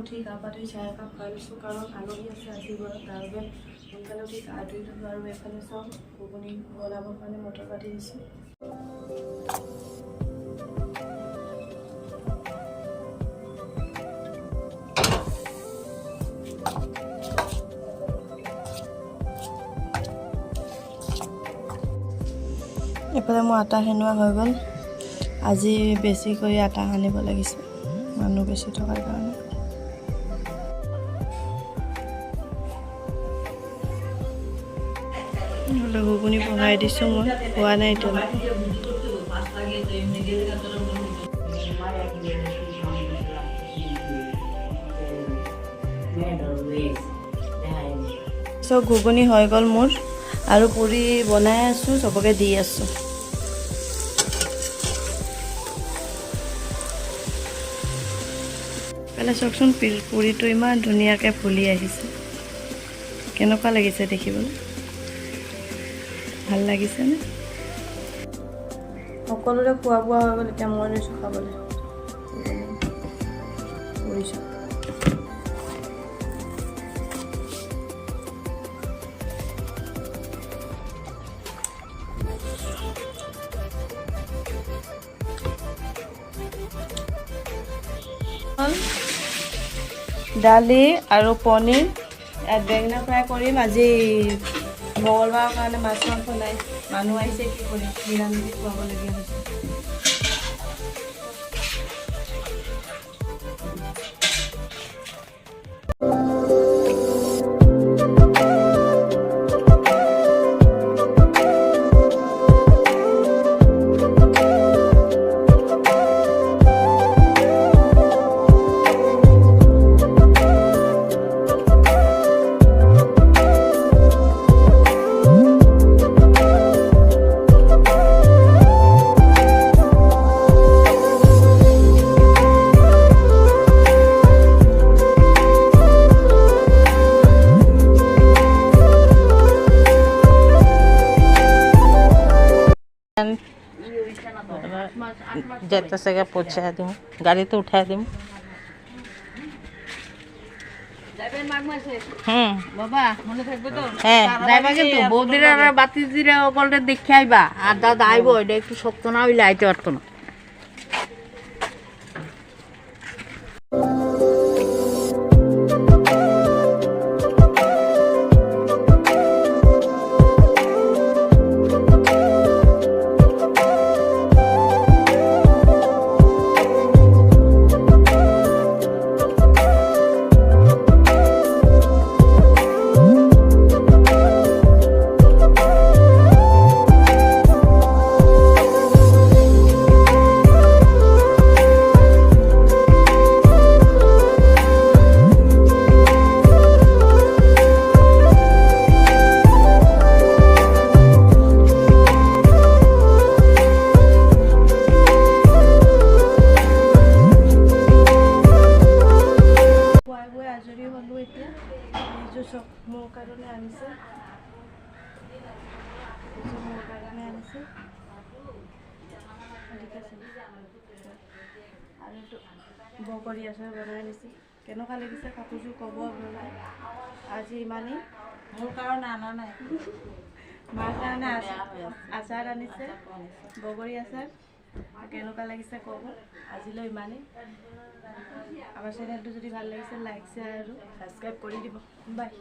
উঠি গা পা ধুই চাহ একাপ খাই লৈছোঁ কাৰণ আলহী আছে আজি ঘৰত তাৰ বাবে সোনকালে উঠি গা ধুই থলোঁ আৰু এইফালে চাওঁ ঘুগুনি বনাবৰ কাৰণে মটৰ পাতি দিছোঁ। এইফালে মোৰ আটা সেনোৱা হৈ গ'ল। আজি বেছি কৰি আটা সানিব লাগিছে মানুহ বেছি থকাৰ কাৰণে। ঘুগুনি বহাই দিছোঁ মই, হোৱা নাই এতিয়ালৈকে। চব ঘুগুনি হৈ গ'ল মোৰ আৰু পুৰি বনাই আছোঁ, চবকে দি আছোঁ। পেলাই চাওকচোন পুৰিটো ইমান ধুনীয়াকৈ ফুলি আহিছে। কেনেকুৱা লাগিছে দেখিবলৈ, ভাল লাগিছেনে? সকলোৰে খোৱা বোৱা হৈ গ'ল, এতিয়া মই লৈছোঁ খাবলৈ। কৰিছোঁ দালি আৰু পনীৰ, ইয়াত বেঙেনা ফ্ৰাই কৰিম। আজি মঙলবাৰৰ কাৰণে মাছ মাংস নাই, মানুহ আহিছে, কি কৰিম, নিৰামিষ খুৱাবলগীয়া হৈছে। যেতে সেগে পৌঁছাই দিম, গাড়িতে উঠাই দিম। বৌদিরা বাতি দিলে অকলটা দেখে আইবা, আর দাদা আইব, এটা একটু শক্ত না হইলে আইতে পারতো না। মোৰ কাৰণে আনিছে, আৰু এইটো বগৰী আচাৰ বনাই দিছে। কেনেকুৱা লাগিছে কাপোৰযোৰ ক'ব আপোনালোকে। আজি ইমানেই, মোৰ কাৰণে আনা নাই, মাৰ কাৰণে আচাৰ আনিছে, বগৰী আচাৰ। কেনেকুৱা লাগিছে ক'ব। আজিলৈ ইমানেই। আমাৰ চেনেলটো যদি ভাল লাগিছে লাইক শ্বেয়াৰ আৰু ছাবস্ক্ৰাইব কৰি দিব। বাই।